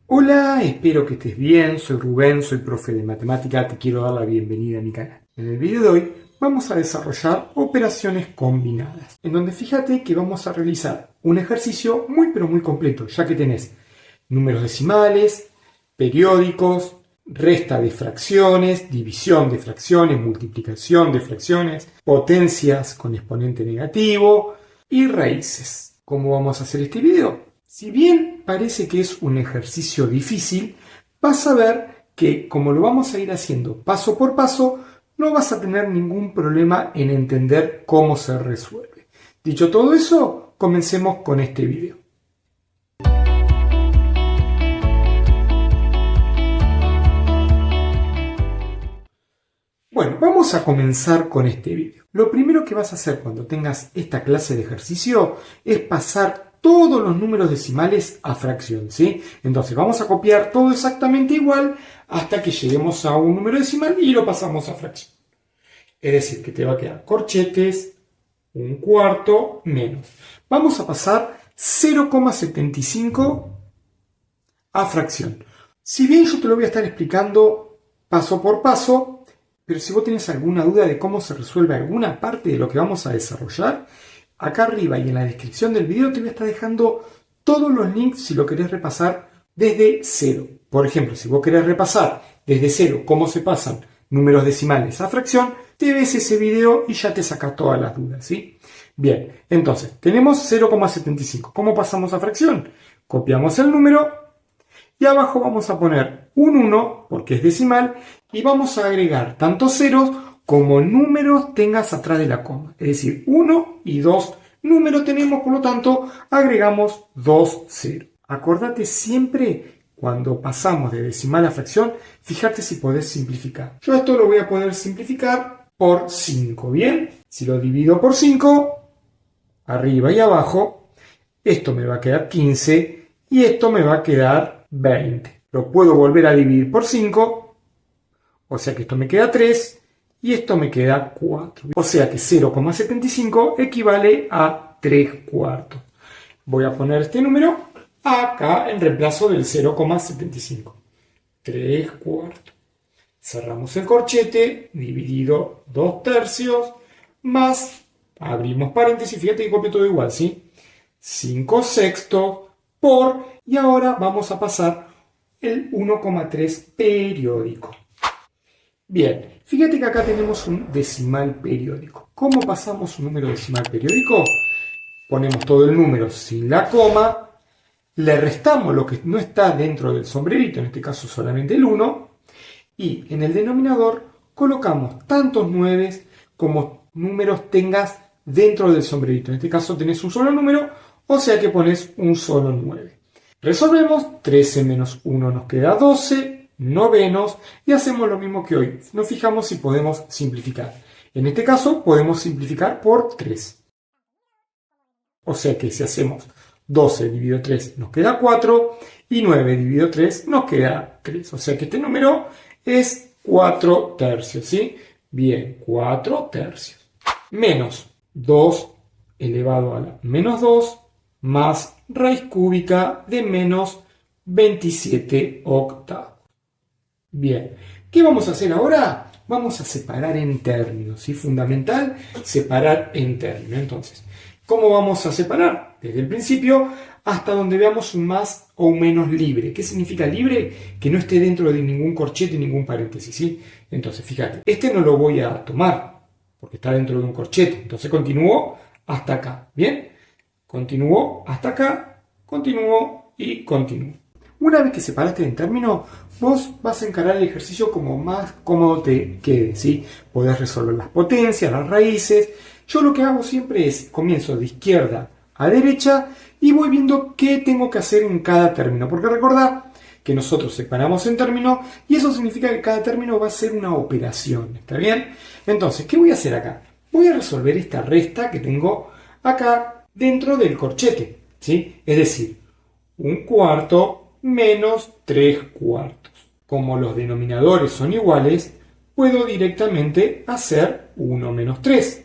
Hola, espero que estés bien, soy Rubén, soy profe de matemática, te quiero dar la bienvenida a mi canal. En el video de hoy vamos a desarrollar operaciones combinadas, en donde fíjate que vamos a realizar un ejercicio muy pero muy completo, ya que tenés números decimales, periódicos, resta de fracciones, división de fracciones, multiplicación de fracciones, potencias con exponente negativo y raíces. ¿Cómo vamos a hacer este video? Si bien parece que es un ejercicio difícil, vas a ver que como lo vamos a ir haciendo paso por paso, no vas a tener ningún problema en entender cómo se resuelve. Dicho todo eso, comencemos con este video. Bueno, vamos a comenzar con este video. Lo primero que vas a hacer cuando tengas esta clase de ejercicio es pasar todos los números decimales a fracción, ¿sí? Entonces vamos a copiar todo exactamente igual hasta que lleguemos a un número decimal y lo pasamos a fracción. Es decir, que te va a quedar corchetes, un cuarto, menos. Vamos a pasar 0,75 a fracción. Si bien yo te lo voy a estar explicando paso por paso, pero si vos tenés alguna duda de cómo se resuelve alguna parte de lo que vamos a desarrollar, acá arriba y en la descripción del video te voy a estar dejando todos los links si lo querés repasar desde cero. Por ejemplo, si vos querés repasar desde cero cómo se pasan números decimales a fracción, te ves ese video y ya te sacas todas las dudas, ¿sí? Bien, entonces, tenemos 0,75. ¿Cómo pasamos a fracción? Copiamos el número y abajo vamos a poner un 1, porque es decimal, y vamos a agregar tanto ceros como números tengas atrás de la coma. Es decir, 1 y 2 números tenemos, por lo tanto, agregamos 2 ceros. Acordate siempre, cuando pasamos de decimal a fracción, fíjate si podés simplificar. Yo esto lo voy a poder simplificar por 5, ¿bien? Si lo divido por 5, arriba y abajo, esto me va a quedar 15 y esto me va a quedar 20. Lo puedo volver a dividir por 5, o sea que esto me queda 3 y esto me queda 4. O sea que 0,75 equivale a 3 cuartos. Voy a poner este número acá en reemplazo del 0,75. 3 cuartos. Cerramos el corchete, dividido 2 tercios, más, abrimos paréntesis, fíjate que copio todo igual, ¿sí? 5 sextos por, y ahora vamos a pasar el 1,3 periódico. Bien, fíjate que acá tenemos un decimal periódico. ¿Cómo pasamos un número decimal periódico? Ponemos todo el número sin la coma, le restamos lo que no está dentro del sombrerito, en este caso solamente el 1, y en el denominador colocamos tantos 9 como números tengas dentro del sombrerito. En este caso tenés un solo número, o sea que pones un solo 9. Resolvemos, 13 menos 1 nos queda 12, novenos, y hacemos lo mismo que hoy. Nos fijamos si podemos simplificar. En este caso podemos simplificar por 3. O sea que si hacemos 12 dividido 3 nos queda 4 y 9 dividido 3 nos queda 3. O sea que este número es 4 tercios, ¿sí? Bien, 4 tercios. Menos 2 elevado a la menos 2 más raíz cúbica de menos 27 octavos. Bien, ¿qué vamos a hacer ahora? Vamos a separar en términos, ¿sí? Fundamental, separar en términos. Entonces, ¿cómo vamos a separar? Desde el principio hasta donde veamos un más o un menos libre. ¿Qué significa libre? Que no esté dentro de ningún corchete, ningún paréntesis, ¿sí? Entonces, fíjate, este no lo voy a tomar porque está dentro de un corchete. Entonces, continúo hasta acá, ¿bien? Continúo hasta acá, continúo y continúo. Una vez que separaste en términos, vos vas a encarar el ejercicio como más cómodo te quede, ¿sí? Podés resolver las potencias, las raíces. Yo lo que hago siempre es, comienzo de izquierda a derecha y voy viendo qué tengo que hacer en cada término. Porque recordá que nosotros separamos en términos y eso significa que cada término va a ser una operación, ¿está bien? Entonces, ¿qué voy a hacer acá? Voy a resolver esta resta que tengo acá dentro del corchete, ¿sí? Es decir, un cuarto menos 3 cuartos. Como los denominadores son iguales, puedo directamente hacer 1 menos 3.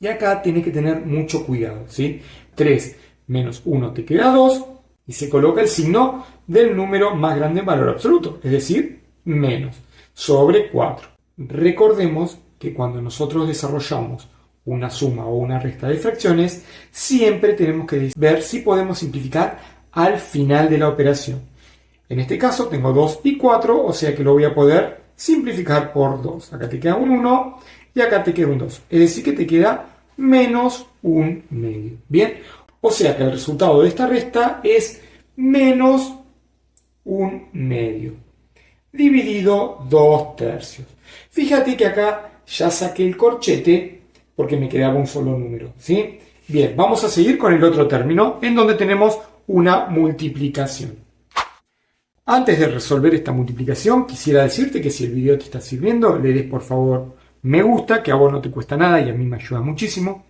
Y acá tienes que tener mucho cuidado, ¿sí? 3 menos 1 te queda 2, y se coloca el signo del número más grande en valor absoluto, es decir, menos, sobre 4. Recordemos que cuando nosotros desarrollamos una suma o una resta de fracciones, siempre tenemos que ver si podemos simplificar al final de la operación. En este caso tengo 2 y 4, o sea que lo voy a poder simplificar por 2. Acá te queda un 1 y acá te queda un 2. Es decir, que te queda menos un medio. Bien, o sea que el resultado de esta resta es menos un medio dividido 2/3. Fíjate que acá ya saqué el corchete porque me quedaba un solo número, ¿sí? Bien, vamos a seguir con el otro término en donde tenemos una multiplicación. Antes de resolver esta multiplicación, quisiera decirte que si el video te está sirviendo, le des por favor me gusta, que a vos no te cuesta nada y a mí me ayuda muchísimo.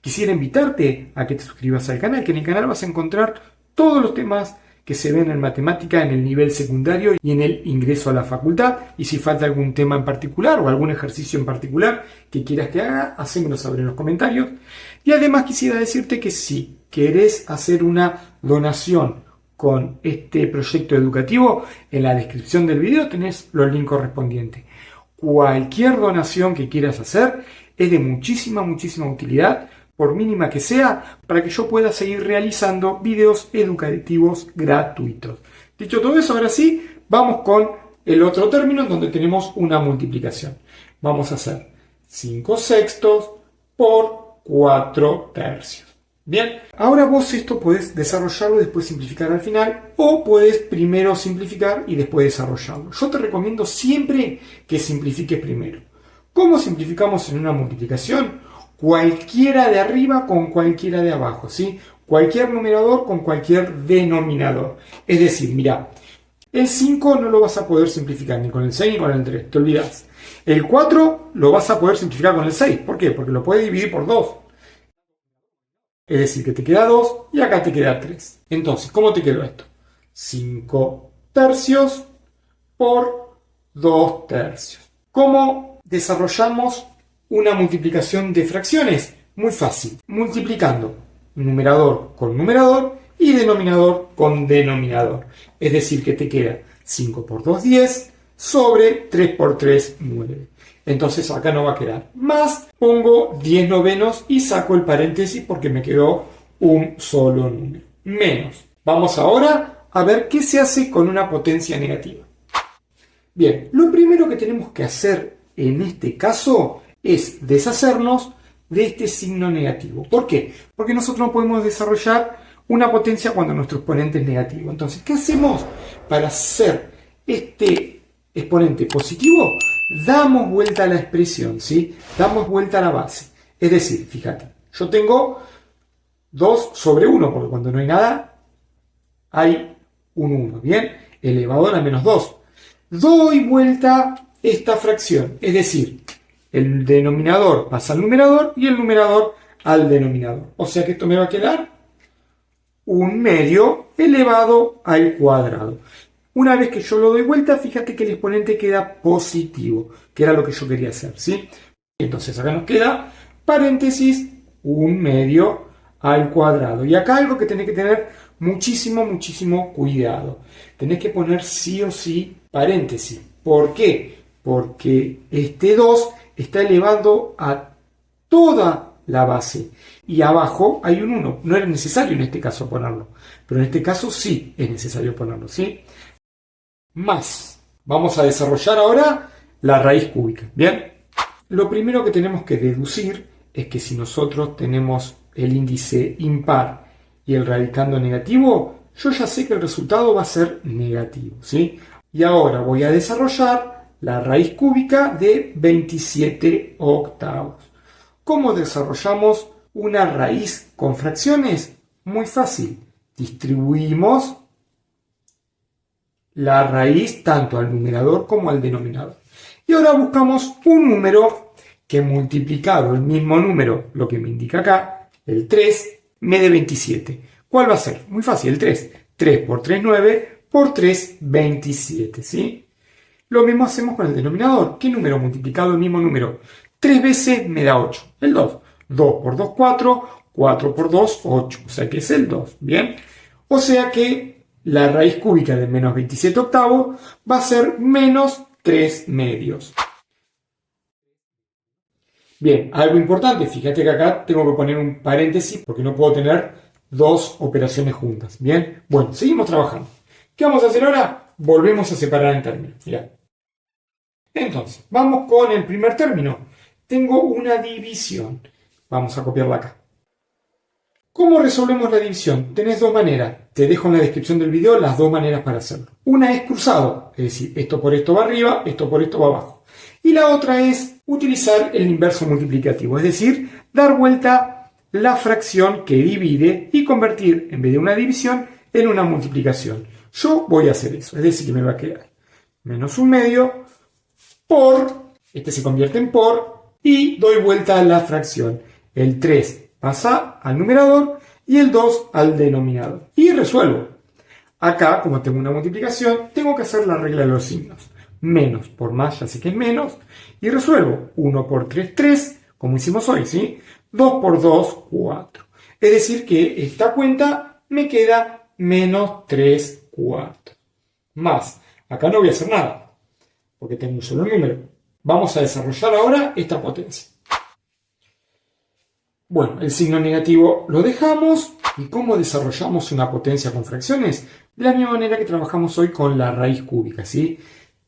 Quisiera invitarte a que te suscribas al canal, que en el canal vas a encontrar todos los temas que se ven en matemática en el nivel secundario y en el ingreso a la facultad. Y si falta algún tema en particular o algún ejercicio en particular que quieras que haga, hacémelo saber en los comentarios. Y además quisiera decirte que si querés hacer una donación con este proyecto educativo, en la descripción del video tenés los links correspondientes. Cualquier donación que quieras hacer es de muchísima utilidad, por mínima que sea, para que yo pueda seguir realizando videos educativos gratuitos. Dicho todo eso, ahora sí, vamos con el otro término en donde tenemos una multiplicación. Vamos a hacer 5/6 por 4/3. Bien, ahora vos esto podés desarrollarlo y después simplificar al final, o podés primero simplificar y después desarrollarlo. Yo te recomiendo siempre que simplifiques primero. ¿Cómo simplificamos en una multiplicación? Cualquiera de arriba con cualquiera de abajo, ¿sí? Cualquier numerador con cualquier denominador. Es decir, mira, el 5 no lo vas a poder simplificar ni con el 6 ni con el 3, te olvidas. El 4 lo vas a poder simplificar con el 6. ¿Por qué? Porque lo puedes dividir por 2. Es decir, que te queda 2 y acá te queda 3. Entonces, ¿cómo te quedó esto? 5/3 por 2/3. ¿Cómo desarrollamos una multiplicación de fracciones? Muy fácil. Multiplicando numerador con numerador y denominador con denominador. Es decir, que te queda 5 por 2, 10, sobre 3 por 3, 9. Entonces acá no va a quedar más, pongo 10 novenos y saco el paréntesis porque me quedó un solo número. Menos. Vamos ahora a ver qué se hace con una potencia negativa. Bien, lo primero que tenemos que hacer en este caso es deshacernos de este signo negativo. ¿Por qué? Porque nosotros no podemos desarrollar una potencia cuando nuestro exponente es negativo. Entonces, ¿qué hacemos para hacer este exponente positivo? Damos vuelta a la expresión, ¿sí? Damos vuelta a la base. Es decir, fíjate, yo tengo 2 sobre 1, porque cuando no hay nada, hay un 1, ¿bien? Elevado a la menos 2. Doy vuelta esta fracción, es decir, el denominador pasa al numerador y el numerador al denominador. O sea que esto me va a quedar un medio elevado al cuadrado. Una vez que yo lo doy vuelta, fíjate que el exponente queda positivo, que era lo que yo quería hacer, ¿sí? Entonces acá nos queda, paréntesis, un medio al cuadrado. Y acá algo que tenés que tener muchísimo cuidado. Tenés que poner sí o sí paréntesis. ¿Por qué? Porque este 2 está elevando a toda la base. Y abajo hay un 1. No era necesario en este caso ponerlo. Pero en este caso sí es necesario ponerlo, ¿sí? Más. Vamos a desarrollar ahora la raíz cúbica. ¿Bien? Lo primero que tenemos que deducir es que si nosotros tenemos el índice impar y el radicando negativo, yo ya sé que el resultado va a ser negativo, ¿sí? Y ahora voy a desarrollar la raíz cúbica de 27 octavos. ¿Cómo desarrollamos una raíz con fracciones? Muy fácil. Distribuimos la raíz tanto al numerador como al denominador. Y ahora buscamos un número que multiplicado el mismo número, lo que me indica acá, el 3, me dé 27. ¿Cuál va a ser? Muy fácil, el 3. 3 por 3, 9, por 3, 27, ¿sí? Lo mismo hacemos con el denominador. ¿Qué número multiplicado el mismo número? 3 veces me da 8. El 2. 2 por 2, 4. 4 por 2, 8. O sea que es el 2. ¿Bien? O sea que la raíz cúbica de menos 27 octavos va a ser menos 3 medios. Bien, algo importante, fíjate que acá tengo que poner un paréntesis porque no puedo tener dos operaciones juntas. Bien, bueno, seguimos trabajando. ¿Qué vamos a hacer ahora? Volvemos a separar en términos. Mirá. Entonces, vamos con el primer término. Tengo una división. Vamos a copiarla acá. ¿Cómo resolvemos la división? Tenés dos maneras. Te dejo en la descripción del video las dos maneras para hacerlo. Una es cruzado, es decir, esto por esto va arriba, esto por esto va abajo. Y la otra es utilizar el inverso multiplicativo, es decir, dar vuelta la fracción que divide y convertir, en vez de una división, en una multiplicación. Yo voy a hacer eso, es decir, que me va a quedar menos un medio por, este se convierte en por, y doy vuelta a la fracción. El 3 pasa al numerador y el 2 al denominador. Y resuelvo. Acá, como tengo una multiplicación, tengo que hacer la regla de los signos. Menos por más, ya sé que es menos. Y resuelvo. 1 por 3, 3, como hicimos hoy, ¿sí? 2 por 2, 4. Es decir que esta cuenta me queda menos 3 cuartos. Más. Acá no voy a hacer nada, porque tengo un solo número. Vamos a desarrollar ahora esta potencia. Bueno, el signo negativo lo dejamos. ¿Y cómo desarrollamos una potencia con fracciones? De la misma manera que trabajamos hoy con la raíz cúbica, ¿sí?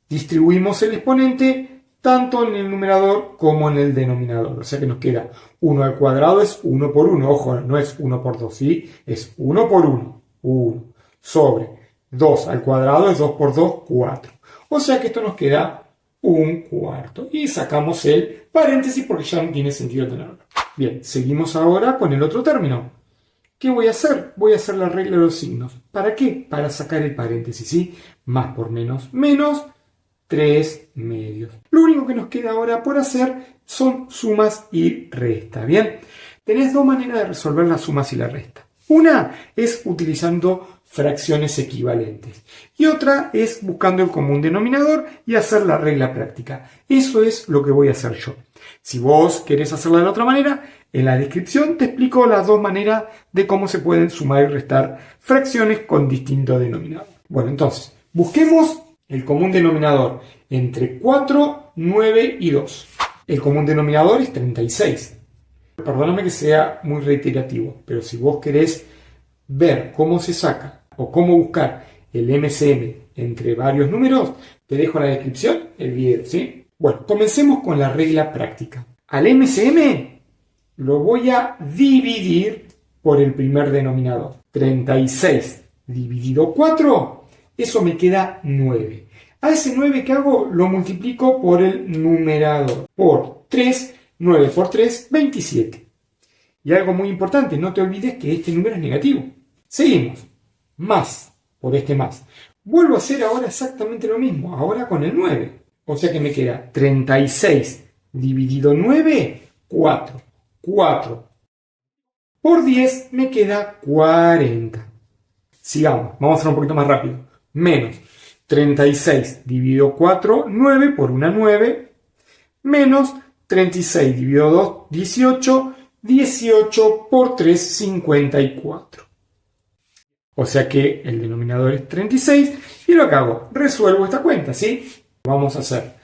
Distribuimos el exponente tanto en el numerador como en el denominador. O sea que nos queda 1 al cuadrado es 1 por 1. Ojo, no es 1 por 2, ¿sí? Es 1 por 1. 1 sobre 2 al cuadrado es 2 por 2, 4. O sea que esto nos queda un cuarto. Y sacamos el paréntesis porque ya no tiene sentido tenerlo. Bien, seguimos ahora con el otro término. ¿Qué voy a hacer? Voy a hacer la regla de los signos. ¿Para qué? Para sacar el paréntesis, ¿sí? Más por menos, menos 3 medios. Lo único que nos queda ahora por hacer son sumas y restas, ¿bien? Tenés dos maneras de resolver las sumas y la resta. Una es utilizando fracciones equivalentes y otra es buscando el común denominador y hacer la regla práctica. Eso es lo que voy a hacer yo. Si vos querés hacerla de la otra manera, en la descripción te explico las dos maneras de cómo se pueden sumar y restar fracciones con distinto denominador. Bueno, entonces, busquemos el común denominador entre 4, 9 y 2. El común denominador es 36. Perdóname que sea muy reiterativo, pero si vos querés ver cómo se saca o cómo buscar el MCM entre varios números, te dejo en la descripción el video, ¿sí? Bueno, comencemos con la regla práctica. Al MCM lo voy a dividir por el primer denominador. 36 dividido 4, eso me queda 9. A ese 9 que hago lo multiplico por el numerador. Por 3, 9 por 3, 27. Y algo muy importante, no te olvides que este número es negativo. Seguimos. Más por este más. Vuelvo a hacer ahora exactamente lo mismo, ahora con el 9. O sea que me queda 36 dividido 9, 4. 4 por 10 me queda 40. Sigamos, vamos a hacer un poquito más rápido. Menos 36 dividido 4, 9 por una 9. Menos 36 dividido 2, 18. 18 por 3, 54. O sea que el denominador es 36. Y lo que hago, resuelvo esta cuenta, ¿sí? Vamos a hacer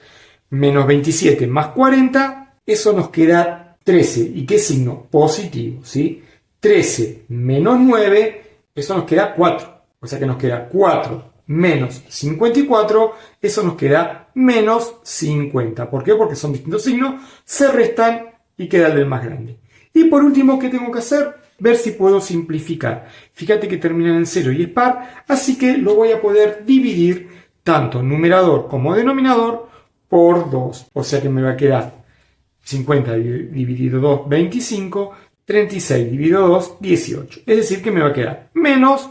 menos 27 más 40. Eso nos queda 13. ¿Y qué signo? Positivo, ¿sí? 13 menos 9, eso nos queda 4. O sea que nos queda 4 menos 54, eso nos queda menos 50. ¿Por qué? Porque son distintos signos, se restan y queda el del más grande. Y por último, ¿qué tengo que hacer? Ver si puedo simplificar. Fíjate que terminan en 0 y es par, así que lo voy a poder dividir tanto numerador como denominador por 2. O sea que me va a quedar 50 dividido 2, 25, 36 dividido 2, 18. Es decir, que me va a quedar menos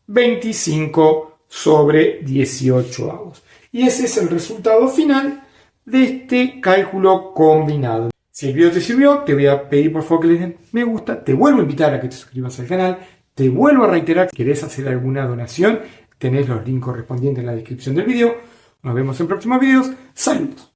25 sobre 18 avos. Y ese es el resultado final de este cálculo combinado. Si el video te sirvió, te voy a pedir por favor que le den me gusta, te vuelvo a invitar a que te suscribas al canal, te vuelvo a reiterar que querés hacer alguna donación, tenés los links correspondientes en la descripción del video. Nos vemos en próximos videos. Saludos.